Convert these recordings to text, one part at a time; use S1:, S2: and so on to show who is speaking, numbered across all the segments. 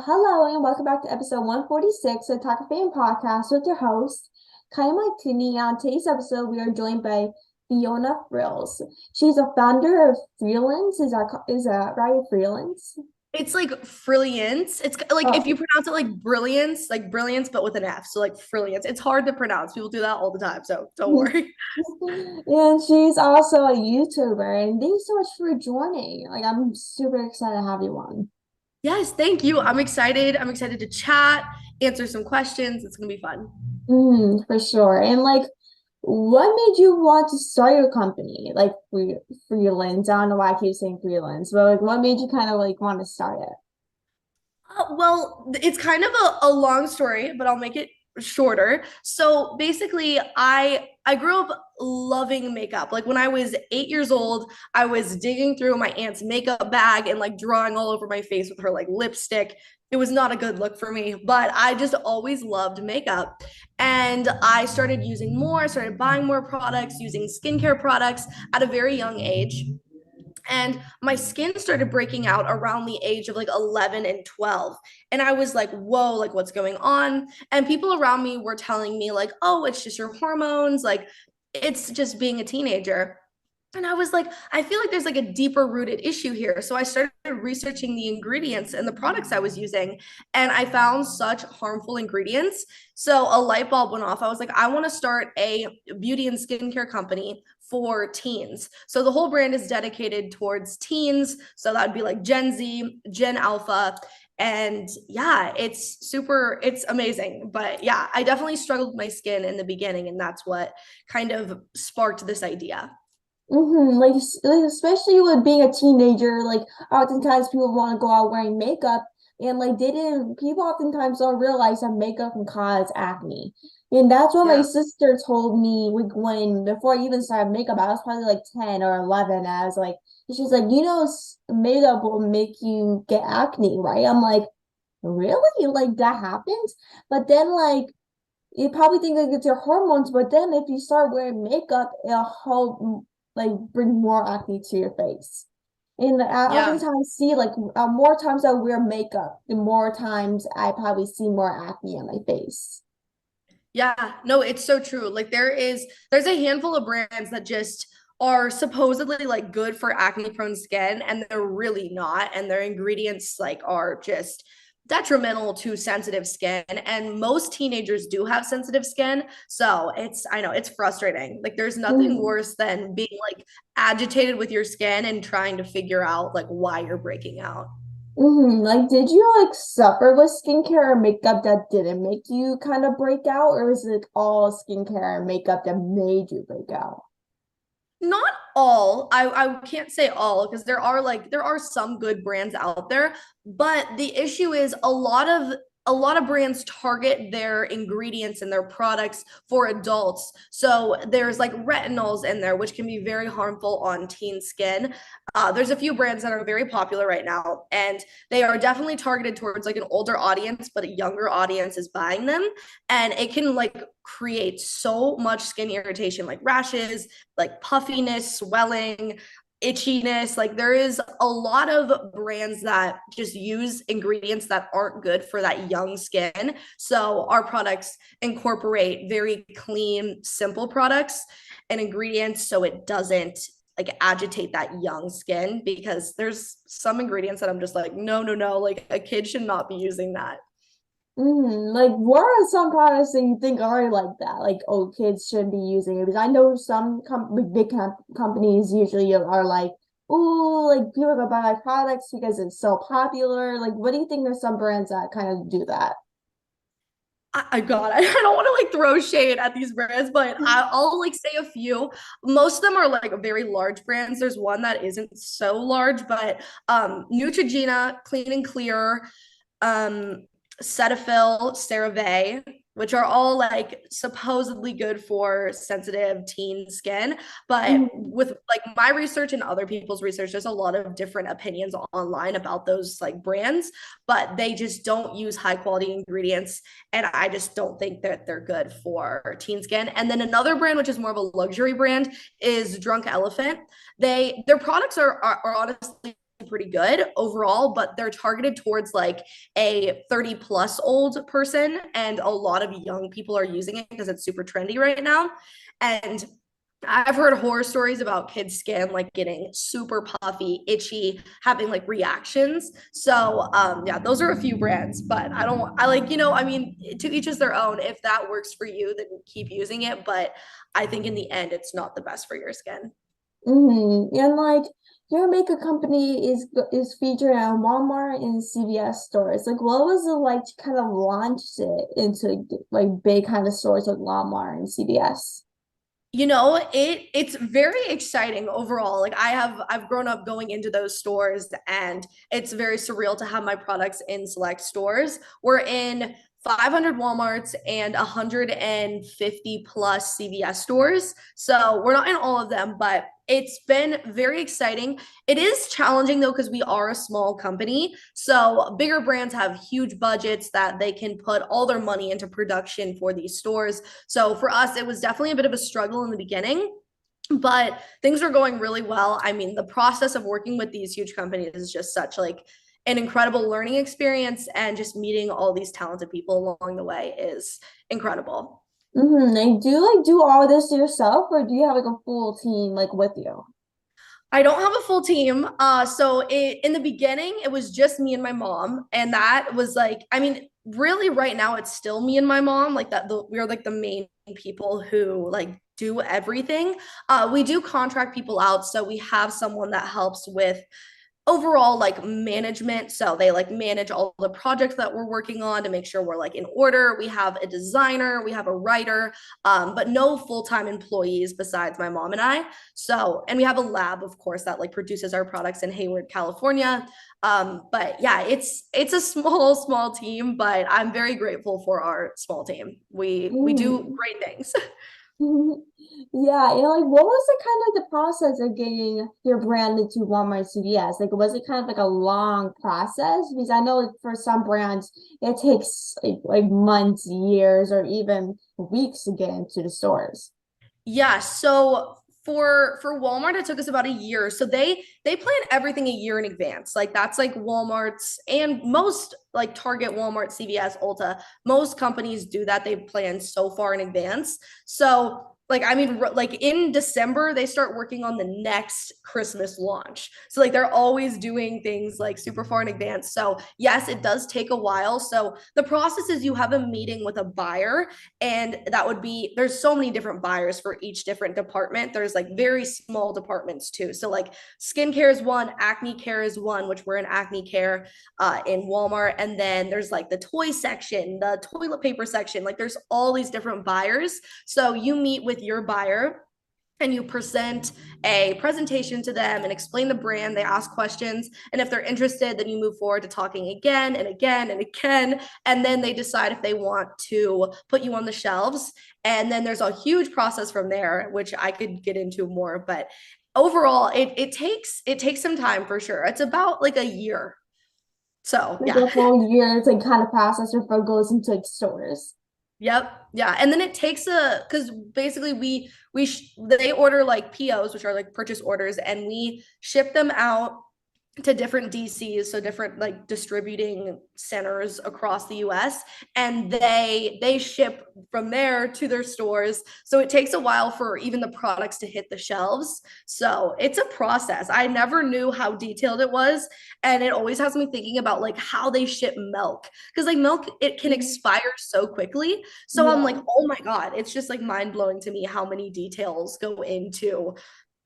S1: Hello and welcome back to episode 146 of the Talkoffamepod podcast with your host, Kylie Montini. On today's episode, we are joined by Fiona Frills. She's a founder of Frilliance. Is that right? Frilliance?
S2: It's like Frilliance. It's like if
S1: Oh,
S2: you pronounce it like brilliance, but with an F. So like Frilliance. It's hard to pronounce. People do that all the time. So don't worry.
S1: and she's also a YouTuber. And thank you so much for joining. Like, I'm super excited to have you on.
S2: Yes, thank you. I'm excited. I'm excited to chat, answer some questions. It's gonna be fun.
S1: For sure. And like, what made you want to start your company? Like freelance. I don't know why I keep saying freelance, but like what made you kind of like want to start it?
S2: Well, it's kind of a long story, but I'll make it shorter. So basically, I grew up loving makeup. Like when I was 8 years old, I was digging through my aunt's makeup bag and like drawing all over my face with her like lipstick. It was not a good look for me, but I just always loved makeup. And I started using more, I started buying more products, using skincare products at a very young age, and my skin started breaking out around the age of like 11 and 12, and I was like, whoa, like what's going on? And people around me were telling me like, oh, it's just your hormones, like it's just being a teenager. And I was like, I feel like there's like a deeper rooted issue here. So I started researching the ingredients and the products I was using, and I found such harmful ingredients. So a light bulb went off. I was like, I want to start a beauty and skincare company for teens. So the whole brand is dedicated towards teens. So that'd be like Gen Z, Gen Alpha. And yeah, it's amazing. But yeah, I definitely struggled with my skin in the beginning. And that's what kind of sparked this idea.
S1: Like especially with being a teenager, like oftentimes people want to go out wearing makeup and like they didn't people oftentimes don't realize that makeup can cause acne. And that's what my
S2: Yeah.
S1: sister told me like when before I even started makeup, I was probably like 10 or 11. I was like, she's like, makeup will make you get acne, right? I'm like, really? Like that happens? But then like you probably think like it's your hormones, but then if you start wearing makeup, it'll help like bring more acne to your face. And I
S2: Yeah.
S1: oftentimes see like more times I wear makeup, the more times I probably see more acne on my face.
S2: Yeah, no, it's so true. Like there's a handful of brands that just are supposedly like good for acne prone skin, and they're really not, and their ingredients like are just detrimental to sensitive skin, and most teenagers do have sensitive skin. So it's, I know it's frustrating. Like there's nothing
S1: Mhm.
S2: worse than being like agitated with your skin and trying to figure out like why you're breaking out.
S1: Like, did you like suffer with skincare or makeup that didn't make you kind of break out, or is it all skincare and makeup that made you break out?
S2: Not all. I can't say all because there are some good brands out there, but the issue is a lot of brands target their ingredients and their products for adults. So there's like retinols in there, which can be very harmful on teen skin. There's a few brands that are very popular right now, and they are definitely targeted towards like an older audience, but a younger audience is buying them, and it can like create so much skin irritation, like rashes, like puffiness, swelling, itchiness. Like there is a lot of brands that just use ingredients that aren't good for that young skin. So our products incorporate very clean, simple products and ingredients so it doesn't like agitate that young skin, because there's some ingredients that I'm just like, no, no, no, like a kid should not be using that.
S1: Like, what are some products that you think are like that? Like, oh, kids shouldn't be using it because I know some companies usually are like, oh, like people go buy my products because it's so popular. Like, what do you think? There's some brands that kind of do that.
S2: God, I don't want to like throw shade at these brands, but I'll like say a few. Most of them are like very large brands. There's one that isn't so large, but Neutrogena, Clean and Clear, um, Cetaphil, CeraVe, which are all like supposedly good for sensitive teen skin. But
S1: Mhm.
S2: with like my research and other people's research, there's a lot of different opinions online about those like brands, but they just don't use high quality ingredients. And I just don't think that they're good for teen skin. And then another brand, which is more of a luxury brand, is Drunk Elephant. Their products are honestly pretty good overall, but they're targeted towards like a 30 plus old person. And a lot of young people are using it because it's super trendy right now. And I've heard horror stories about kids' skin like getting super puffy, itchy, having like reactions. So yeah, those are a few brands, but I like, I mean, to each is their own. If that works for you, then keep using it. But I think in the end, it's not the best for your skin.
S1: And like your makeup company is featured at Walmart and CVS stores. Like, what was it like to kind of launch it into like big kind of stores like Walmart and CVS?
S2: It's very exciting overall. Like I've grown up going into those stores, and it's very surreal to have my products in select stores. We're in 500 Walmarts and 150 plus CVS stores. So we're not in all of them, but it's been very exciting. It is challenging though, because we are a small company. So bigger brands have huge budgets that they can put all their money into production for these stores. So for us, it was definitely a bit of a struggle in the beginning, but things are going really well. I mean, the process of working with these huge companies is just such like an incredible learning experience, and just meeting all these talented people along the way is incredible.
S1: And do you like do all this yourself, or do you have like a full team like with you?
S2: I don't have a full team. In the beginning, it was just me and my mom. And that was like, I mean, really right now, it's still me and my mom. Like we're like the main people who like do everything. We do contract people out. So we have someone that helps with overall like management, so they like manage all the projects that we're working on to make sure we're like in order. We have a designer, we have a writer, but no full-time employees besides my mom and I. So, and we have a lab of course that like produces our products in Hayward, California. But yeah, it's a small team, but I'm very grateful for our small team. We do
S1: Mm.
S2: great things.
S1: Yeah, like what was the kind of the process of getting your brand into Walmart CVS? Like, was it kind of like a long process? Because I know for some brands it takes like months, years, or even weeks to get into the stores.
S2: Yeah, so for Walmart, it took us about a year. So they plan everything a year in advance. Like that's like Walmart's and most like Target, Walmart, CVS, Ulta. Most companies do that. They plan so far in advance. So like I mean, like in December, they start working on the next Christmas launch. So like they're always doing things like super far in advance. So yes, it does take a while. So the process is you have a meeting with a buyer, and that would be there's so many different buyers for each different department. There's like very small departments too, so like skincare is one, acne care is one, which we're in acne care in Walmart. And then there's like the toy section, the toilet paper section, like there's all these different buyers. So you meet with your buyer and you present a presentation to them and explain the brand. They ask questions. And if they're interested, then you move forward to talking again and again and again. And then they decide if they want to put you on the shelves. And then there's a huge process from there, which I could get into more. But overall, it takes some time for sure. It's about like a year. So
S1: Like
S2: yeah.
S1: a full year to kind of process before it goes into like stores.
S2: Yep. Yeah. And then it takes because basically they order like POs, which are like purchase orders, and we ship them out to different DCs, so different like distributing centers across the US, and they ship from there to their stores. So it takes a while for even the products to hit the shelves. So it's a process. I never knew how detailed it was, and it always has me thinking about like how they ship milk, because like milk it can
S1: Mhm.
S2: expire so quickly. So I'm like,
S1: Yeah.
S2: "Oh my God, it's just like mind-blowing to me how many details go into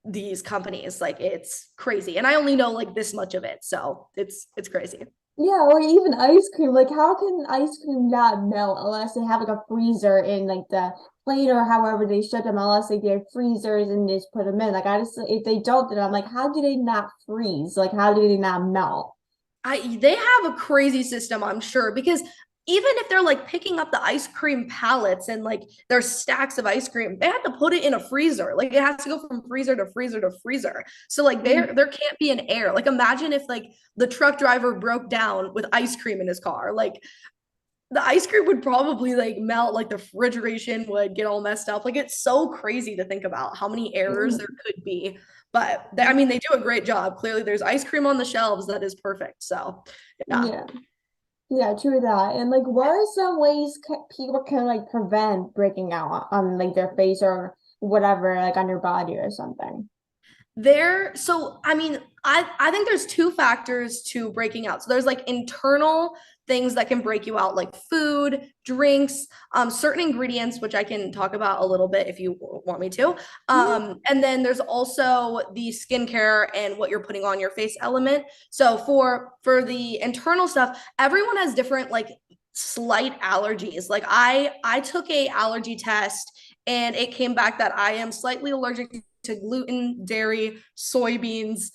S2: these companies. Like it's crazy, and I only know like this much of it, so it's crazy."
S1: Yeah, or even ice cream. Like, how can ice cream not melt unless they have like a freezer in like the plane or however they ship them, unless they get freezers and just put them in. Like, I just, if they don't, then I'm like, how do they not freeze? Like, how do they not melt?
S2: They have a crazy system, I'm sure, because even if they're like picking up the ice cream pallets and like there's stacks of ice cream, they have to put it in a freezer. Like it has to go from freezer to freezer to freezer. So like there can't be an air. Like imagine if like the truck driver broke down with ice cream in his car. Like the ice cream would probably like melt, like the refrigeration would get all messed up. Like it's so crazy to think about how many errors there could be. But I mean, they do a great job. Clearly, there's ice cream on the shelves that is perfect. So, yeah.
S1: Yeah. Yeah, true that. And like, what are some ways people can like prevent breaking out on like their face or whatever, like on your body or something?
S2: So I mean, I think there's two factors to breaking out. So there's like internal things that can break you out, like food, drinks, certain ingredients, which I can talk about a little bit if you want me to.
S1: Yeah.
S2: And then there's also the skincare and what you're putting on your face element. So for the internal stuff, everyone has different like slight allergies. Like I took a allergy test and it came back that I am slightly allergic to gluten, dairy, soybeans,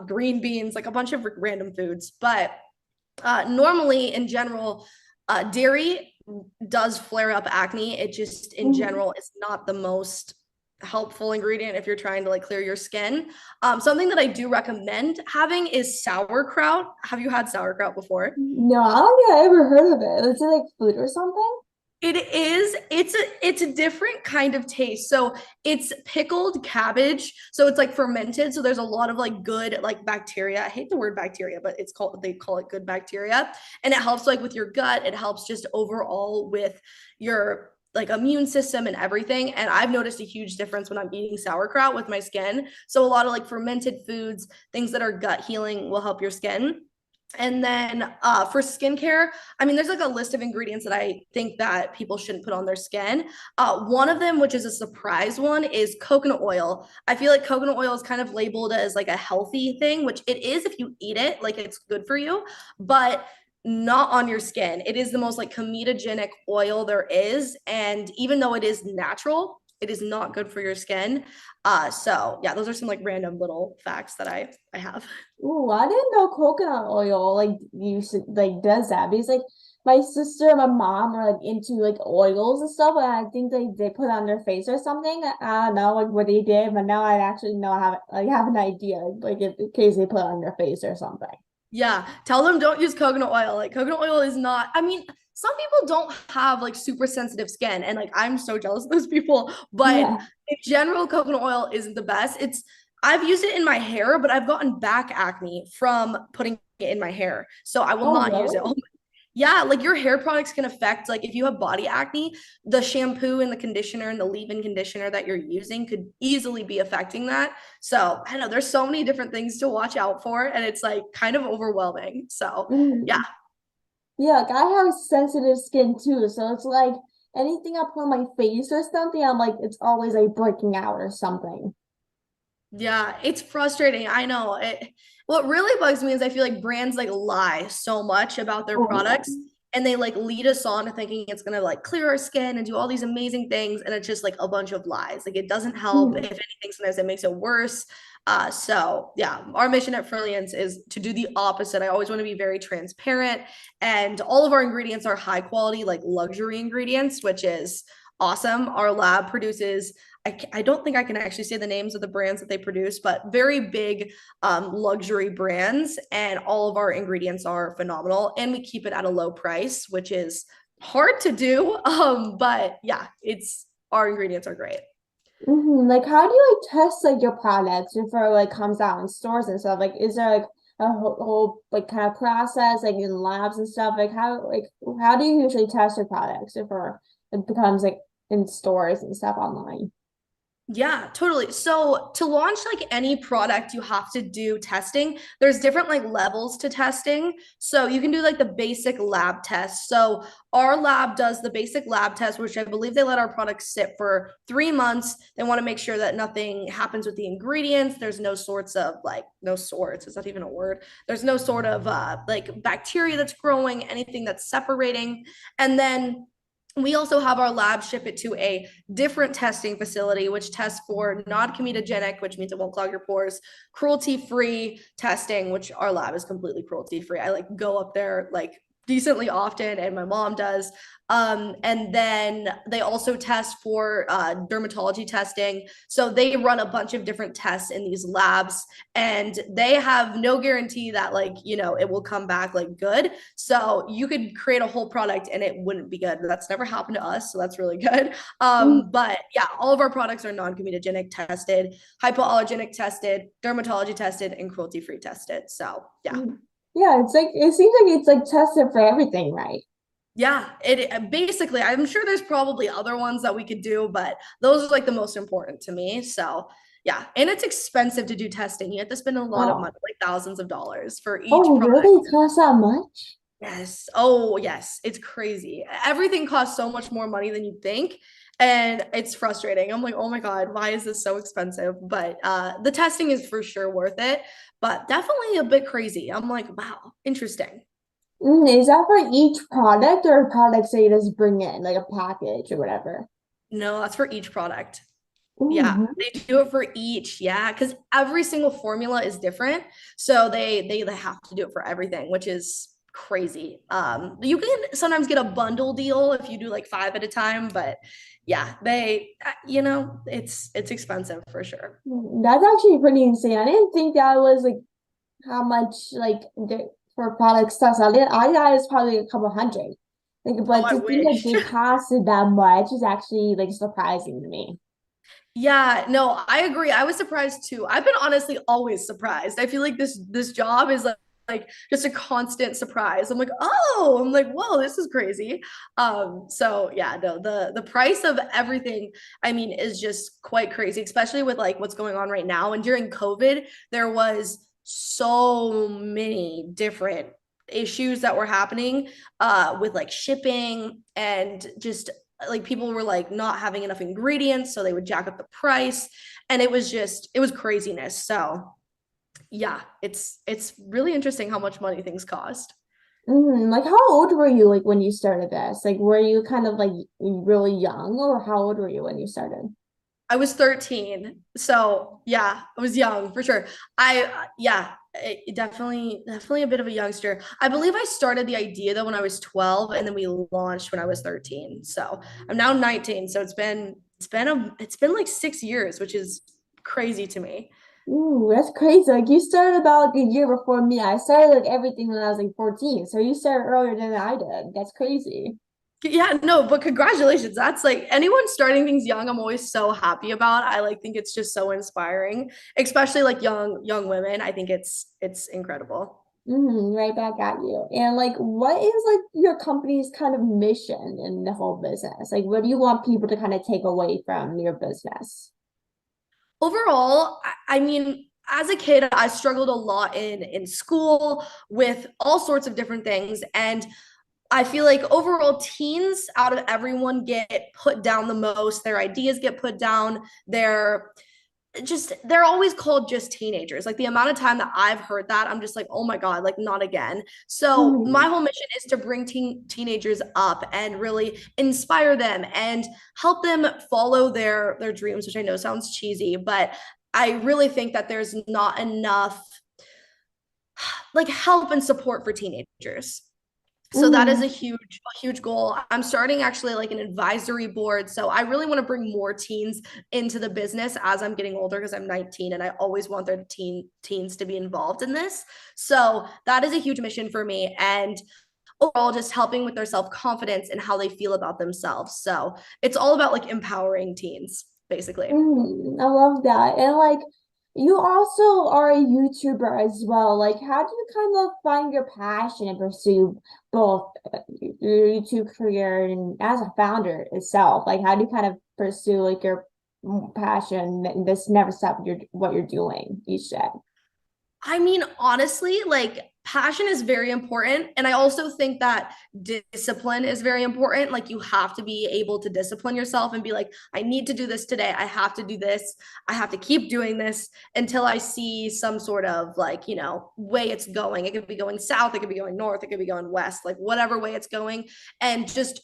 S2: green beans, like a bunch of random foods. But normally, in general, dairy does flare up acne. It just, in
S1: Mhm.
S2: general, is not the most helpful ingredient if you're trying to like clear your skin. Something that I do recommend having is sauerkraut. Have you had sauerkraut before?
S1: No, I don't think I ever heard of it. Is it like food or something?
S2: It is. It's a different kind of taste. So it's pickled cabbage. So it's like fermented. So there's a lot of like good like bacteria. I hate the word bacteria, but they call it good bacteria. And it helps like with your gut. It helps just overall with your like immune system and everything. And I've noticed a huge difference when I'm eating sauerkraut with my skin. So a lot of like fermented foods, things that are gut healing will help your skin. And then for skincare, I mean, there's like a list of ingredients that I think that people shouldn't put on their skin. One of them, which is a surprise one, is coconut oil. I feel like coconut oil is kind of labeled as like a healthy thing, which it is if you eat it, like it's good for you, but not on your skin. It is the most like comedogenic oil there is. And even though it is natural, it is not good for your skin. So yeah, those are some like random little facts that I have.
S1: Ooh, I didn't know coconut oil like like does that because like my sister and my mom are like into like oils and stuff, and I think they put it on their face or something. I don't know like what they did, but now I actually know have an idea like if, in case they put it on their face or something.
S2: Yeah, tell them don't use coconut oil. Like coconut oil is not, I mean, some people don't have like super sensitive skin and like I'm so jealous of those people, but
S1: Yeah.
S2: in general coconut oil isn't the best. I've used it in my hair, but I've gotten back acne from putting it in my hair. So I will
S1: Oh,
S2: not use it.
S1: really?
S2: Yeah, like your hair products can affect, like if you have body acne, the shampoo and the conditioner and the leave-in conditioner that you're using could easily be affecting that. So I don't know, there's so many different things to watch out for, and it's like kind of overwhelming. So yeah,
S1: Mm. Yeah, like I have sensitive skin too, so it's like anything I put on my face or something, I'm like it's always like breaking out or something.
S2: yeah, it's frustrating. I know. What really bugs me is I feel like brands like lie so much about their
S1: Oh yeah.
S2: products and they like lead us on to thinking it's gonna like clear our skin and do all these amazing things, and it's just like a bunch of lies. Like it doesn't help. If
S1: Mhm.
S2: anything, sometimes it makes it worse. So yeah, our mission at Frilliance is to do the opposite. I always want to be very transparent, and all of our ingredients are high quality, like luxury ingredients, which is awesome. Our lab produces I don't think I can actually say the names of the brands that they produce, but very big luxury brands. And all of our ingredients are phenomenal. And we keep it at a low price, which is hard to do. But yeah, our ingredients are great.
S1: Like, how do you like test like your products before it like comes out in stores and stuff? Like, is there like a whole like kind of process like in labs and stuff? Like how do you usually test your products before it becomes like in stores and stuff online?
S2: Yeah, totally. So to launch like any product, you have to do testing. There's different like levels to testing. So you can do like the basic lab test. So our lab does the basic lab test, which I believe they let our products sit for 3 months. They want to make sure that nothing happens with the ingredients. There's no sorts of like no sorts, is that even a word? There's no sort of like bacteria that's growing, anything that's separating. And then we also have our lab ship it to a different testing facility, which tests for non-comedogenic, which means it won't clog your pores, cruelty-free testing, which our lab is completely cruelty-free. I like go up there like decently often, and my mom does. And then they also test for dermatology testing. So they run a bunch of different tests in these labs, and they have no guarantee that, like, it will come back like good. So you could create a whole product and it wouldn't be good. That's never happened to us, so that's really good. But yeah, all of our products are non-comedogenic tested, hypoallergenic tested, dermatology tested, and cruelty-free tested. So yeah.
S1: Mm. Yeah, it's like it seems like it's like tested for everything, right?
S2: Yeah, it basically, I'm sure there's probably other ones that we could do, but those are like the most important to me. So, yeah, and it's expensive to do testing. You have to spend a lot of money,
S1: Oh,
S2: like thousands of dollars for each
S1: oh,
S2: product.
S1: really? It costs that much?
S2: Yes. Oh, yes. It's crazy. Everything costs so much more money than you think. And it's frustrating. I'm like, oh my God, why is this so expensive? But the testing is for sure worth it, but definitely a bit crazy. I'm like, wow, interesting.
S1: Is that for each product or products that you just bring in, like a package or whatever?
S2: No, that's for each product. Yeah,
S1: Mm-hmm.
S2: they do it for each. Yeah, because every single formula is different, so they have to do it for everything, which is crazy. You can sometimes get a bundle deal if you do like five at a time, but yeah, it's expensive for sure.
S1: That's actually pretty insane. I didn't think that was like how much like for product stuff. I thought it was probably a couple hundred. Like,
S2: Oh,
S1: but
S2: I
S1: to think that
S2: wish.
S1: they costed that much is actually like surprising to me.
S2: Yeah, no, I agree. I was surprised too. I've been honestly always surprised. I feel like this job is like just a constant surprise. I'm like, whoa, this is crazy. So yeah, no, the price of everything, I mean, is just quite crazy, especially with like what's going on right now. And during COVID, there was so many different issues that were happening with like shipping and just like people were like not having enough ingredients, so they would jack up the price, and it was craziness. So yeah, it's really interesting how much money things cost.
S1: Like, how old were you like when you started this? Like, were you kind of like really young, or how old were you when you started?
S2: I was 13, so yeah, I was young for sure. Yeah, definitely a bit of a youngster. I believe I started the idea though when I was 12, and then we launched when I was 13. So I'm now 19, so it's been like 6 years, which is crazy to me.
S1: Ooh, that's crazy. Like, you started about like a year before me. I started like everything when I was like 14. So you started earlier than I did. That's crazy.
S2: Yeah, no, but congratulations. That's like anyone starting things young, I'm always so happy about. I like think it's just so inspiring, especially like young women. I think it's incredible.
S1: Right back at you. And like, what is like your company's kind of mission in the whole business? Like, what do you want people to kind of take away from your business?
S2: Overall, I mean, as a kid, I struggled a lot in school with all sorts of different things, and I feel like overall teens out of everyone get put down the most. Their ideas get put down. They're always called just teenagers. Like the amount of time that I've heard that, I'm just like, oh my God, like not again. So my
S1: Mhm.
S2: whole mission is to bring teenagers up and really inspire them and help them follow their dreams, which I know sounds cheesy, but I really think that there's not enough like help and support for teenagers. So that is
S1: Mhm.
S2: a huge goal. I'm starting actually like an advisory board. So I really want to bring more teens into the business as I'm getting older because I'm 19 and I always want their teens to be involved in this. So that is a huge mission for me. And overall, just helping with their self-confidence and how they feel about themselves. So it's all about like empowering teens, basically.
S1: I love that. And like, you also are a YouTuber as well. Like, how do you kind of find your passion and pursue both your YouTube career and as a founder itself? Like, how do you kind of pursue like your passion and this never stop what you're doing each day?
S2: I mean, honestly, like passion is very important. And I also think that discipline is very important. Like, you have to be able to discipline yourself and be like, I need to do this today. I have to do this. I have to keep doing this until I see some sort of like, way it's going. It could be going south, it could be going north, it could be going west, like whatever way it's going. And just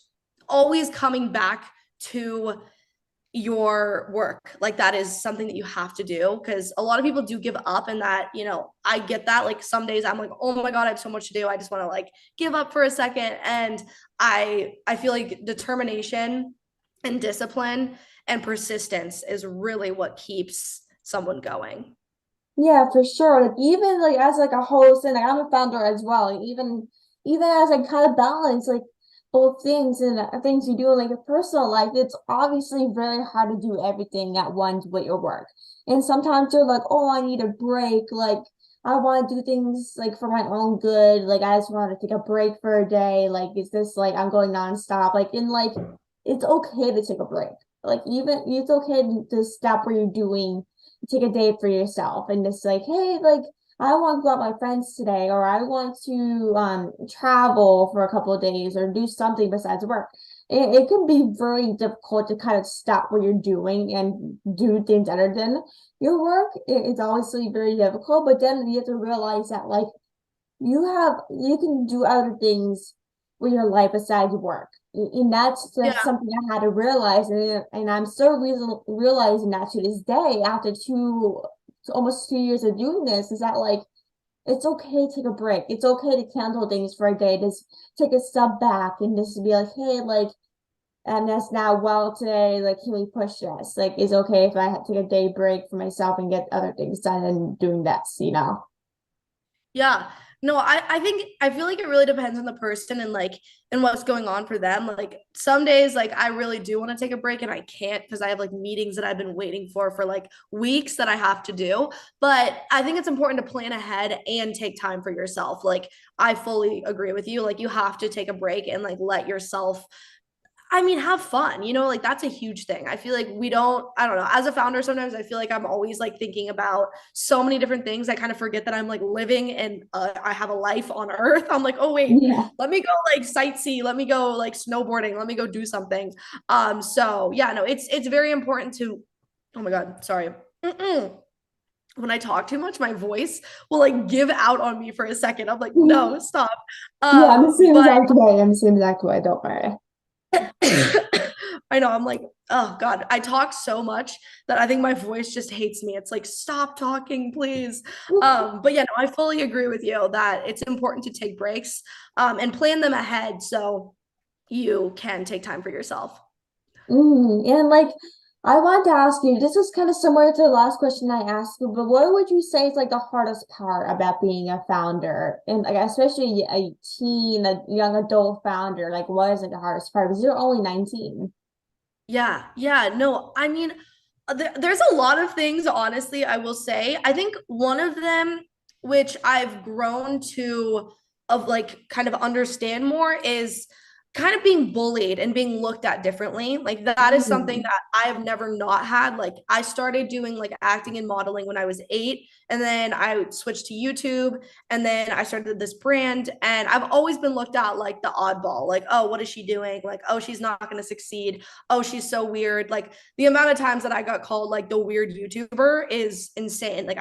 S2: always coming back to your work. Like that is something that you have to do because a lot of people do give up, and that, I get that. Like some days I'm like, oh my God, I have so much to do. I just want to like give up for a second. And I feel like determination and discipline and persistence is really what keeps someone going.
S1: Yeah, for sure. Like even like as like a host and like I'm a founder as well. Like, even as I kind of balance like both things and things you do in like a personal life, it's obviously very hard to do everything at once with your work. And sometimes you're like, oh, I need a break. Like I want to do things like for my own good. Like I just want to take a break for a day. Like is this like I'm going nonstop? Like in like it's okay to take a break. Like even it's okay to stop what you're doing, take a day for yourself and just like, hey, like I want to go out with my friends today, or I want to travel for a couple of days or do something besides work. It can be very difficult to kind of stop what you're doing and do things other than your work. It's obviously very difficult, but then you have to realize that like you can do other things with your life besides work. And that's just
S2: Yeah.
S1: something I had to realize, and I'm still realizing that to this day after almost 2 years of doing this, is that like it's okay to take a break. It's okay to cancel things for a day. Just take a step back and just be like, hey, like, and that's now well today. Like, can we push this? Like, it's okay if I take a day break for myself and get other things done and doing this, you know?
S2: Yeah. No, I think I feel like it really depends on the person and like and what's going on for them. Like some days like I really do want to take a break and I can't because I have like meetings that I've been waiting for like weeks that I have to do. But I think it's important to plan ahead and take time for yourself. Like I fully agree with you. Like you have to take a break and like let yourself, I mean, have fun, like that's a huge thing. I feel like I don't know, as a founder, sometimes I feel like I'm always like thinking about so many different things. I kind of forget that I'm like living and I have a life on earth. I'm like, oh, wait,
S1: Yeah.
S2: let me go like sightsee, let me go like snowboarding, let me go do something. So yeah, no, it's very important to, oh my God, sorry. Mm-mm. When I talk too much, my voice will like give out on me for a second. I'm like, no, stop.
S1: Yeah, I'm the same
S2: But
S1: exact way. I'm the same exact way. Don't worry.
S2: I know. I'm like, oh God, I talk so much that I think my voice just hates me. It's like, stop talking, please. But yeah, no, I fully agree with you that it's important to take breaks and plan them ahead so you can take time for yourself.
S1: And like, I want to ask you, this is kind of similar to the last question I asked you, but what would you say is like the hardest part about being a founder? And like, especially a teen, a young adult founder, like, what is like the hardest part? Because you're only 19.
S2: Yeah, yeah, no, I mean, there's a lot of things, honestly, I will say. I think one of them, which I've grown to of like kind of understand more, is kind of being bullied and being looked at differently. Like that is something
S1: Mm.
S2: that I have never not had. Like I started doing like acting and modeling when I was 8, and then I switched to YouTube, and then I started this brand, and I've always been looked at like the oddball. Like, oh, what is she doing? Like, oh, she's not going to succeed. Oh, she's so weird. Like the amount of times that I got called like the weird YouTuber is insane. Like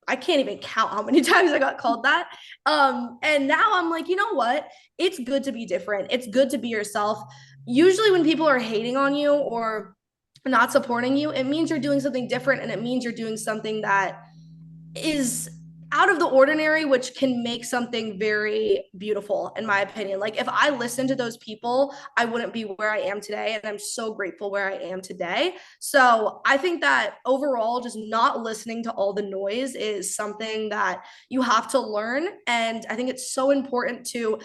S2: I can't even count how many times I got called that. And now I'm like, you know what? It's good to be different. It's good to be yourself. Usually when people are hating on you or not supporting you, it means you're doing something different, and it means you're doing something that is out of the ordinary, which can make something very beautiful, in my opinion. Like, if I listened to those people, I wouldn't be where I am today. And I'm so grateful where I am today. So, I think that overall, just not listening to all the noise is something that you have to learn. And I think it's so important to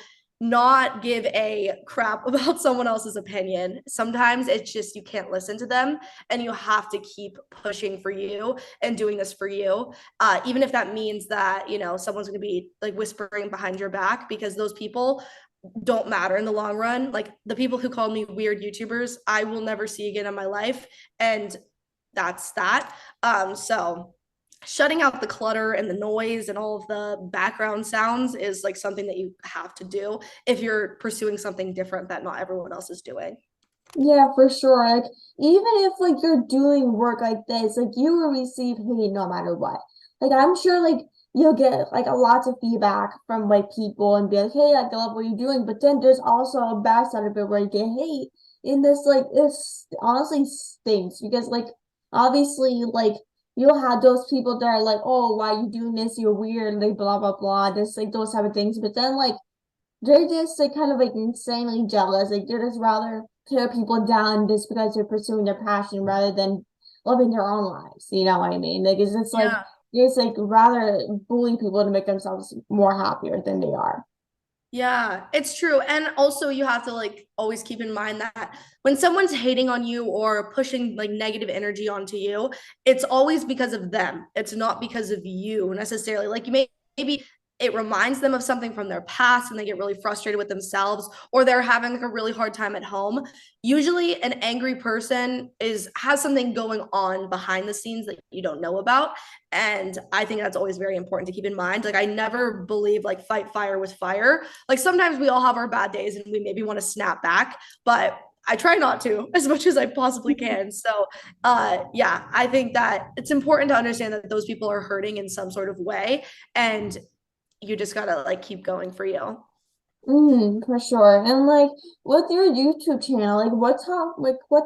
S2: not give a crap about someone else's opinion. Sometimes it's just you can't listen to them, and you have to keep pushing for you and doing this for you, even if that means that someone's going to be like whispering behind your back, because those people don't matter in the long run. Like the people who called me weird YouTubers, I will never see again in my life, and that's that. So shutting out the clutter and the noise and all of the background sounds is like something that you have to do if you're pursuing something different that not everyone else is doing.
S1: Yeah, for sure. Like, even if like you're doing work like this, like you will receive hate no matter what. Like, I'm sure like you'll get like a lots of feedback from like people and be like, hey, like, I love what you're doing. But then there's also a bad side of it where you get hate. in this like this honestly stinks because like obviously like you'll have those people that are like, oh, why are you doing this? You're weird, like blah blah blah. Just like those type of things. But then like they're just like kind of like insanely jealous. Like they're just rather tear people down just because they're pursuing their passion rather than living their own lives. You know what I mean? Like it's just like
S2: Yeah.
S1: it's like rather bully people to make themselves more happier than they are.
S2: Yeah, it's true. And also you have to like always keep in mind that when someone's hating on you or pushing like negative energy onto you, it's always because of them. It's not because of you necessarily. Like maybe it reminds them of something from their past and they get really frustrated with themselves or they're having like a really hard time at home. Usually an angry person is has something going on behind the scenes that you don't know about. And I think that's always very important to keep in mind. Like I never believe like fight fire with fire. Like sometimes we all have our bad days and we maybe want to snap back, but I try not to as much as I possibly can. So yeah, I think that it's important to understand that those people are hurting in some sort of way and you just gotta like keep going for you.
S1: For sure. And like with your YouTube channel, like what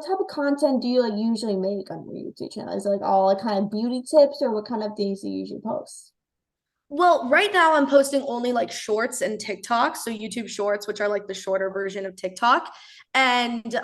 S1: type of content do you like usually make on your YouTube channel? Is it like all like kind of beauty tips or what kind of things do you usually post?
S2: Well, right now I'm posting only like shorts and TikTok, so YouTube shorts, which are like the shorter version of TikTok. And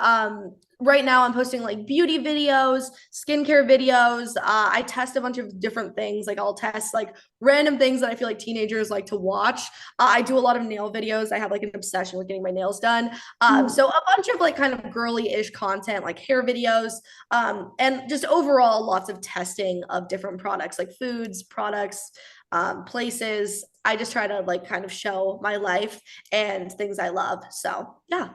S2: right now I'm posting like beauty videos, skincare videos. I test a bunch of different things. Like I'll test like random things that I feel like teenagers like to watch. I do a lot of nail videos. I have like an obsession with getting my nails done. So a bunch of like kind of girly-ish content, like hair videos, and just overall lots of testing of different products, like foods, products, places. I just try to like kind of show my life and things I love. So yeah.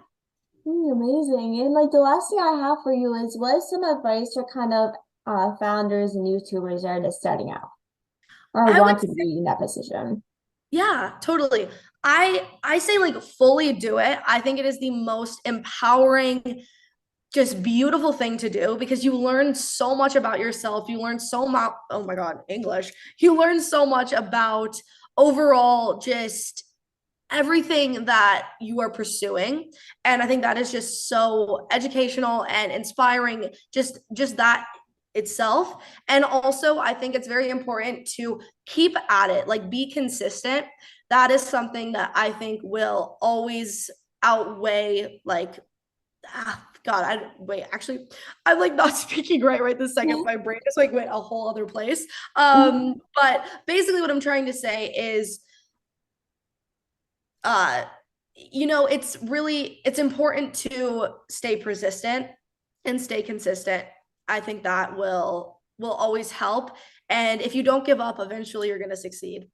S1: Amazing. And like the last thing I have for you is what is some advice for kind of founders and YouTubers that are just starting out or
S2: I would
S1: want to be in that position?
S2: Yeah, totally. I say like fully do it. I think it is the most empowering, just beautiful thing to do because you learn so much about yourself. You learn so much, oh my God, English. You learn so much about overall just everything that you are pursuing. And I think that is just so educational and inspiring, just that itself. And also I think it's very important to keep at it, like be consistent. That is something that I think will always outweigh like God, I wait, actually, I'm like not speaking right this second. My brain just like went a whole other place. But basically what I'm trying to say is uh it's important to stay persistent and stay consistent. I think that will always help, and if you don't give up, eventually you're going to succeed.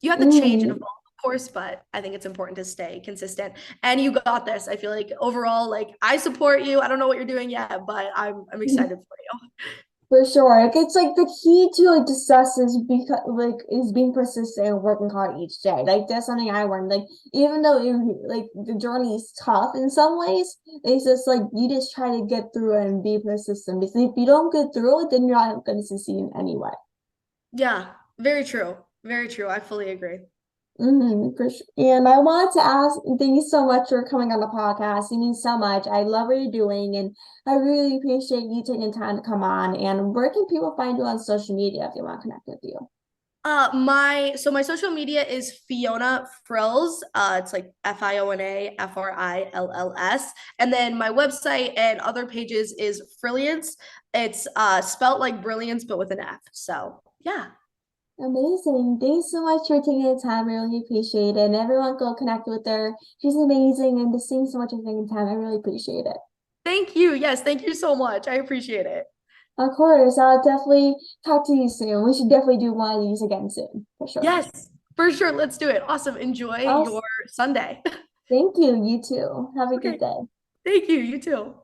S2: You have to change and
S1: Mm.
S2: evolve, of course, but I think it's important to stay consistent, and you got this. I feel like overall, like I support you. I don't know what you're doing yet, but I'm excited for you.
S1: For sure. Like it's like the key to like success is because like is being persistent and working hard each day. Like that's something I learned. Like even though like the journey is tough in some ways, it's just like you just try to get through it and be persistent. Because if you don't get through it, then you're not going to succeed in any way.
S2: Yeah, very true. Very true. I fully agree.
S1: For sure. And I wanted to ask, thank you so much for coming on the podcast. You mean so much. I love what you're doing, and I really appreciate you taking time to come on. And where can people find you on social media if they want to connect with you?
S2: My social media is Fiona Frills. It's like FIONA FRILLS. And then my website and other pages is Frilliance. It's spelt like brilliance, but with an F. So yeah.
S1: Amazing. Thanks so much for taking the time. I really appreciate it. And everyone go connect with her. She's amazing. And just seeing so much of taking time. I really appreciate it.
S2: Thank you. Yes, thank you so much. I appreciate it.
S1: Of course, I'll definitely talk to you soon. We should definitely do one of these again soon, for sure.
S2: Yes, for sure. Let's do it. Awesome. Enjoy your
S1: Awesome.
S2: Sunday.
S1: Thank you. You too. Have a good
S2: Okay.
S1: day.
S2: Thank you. You too.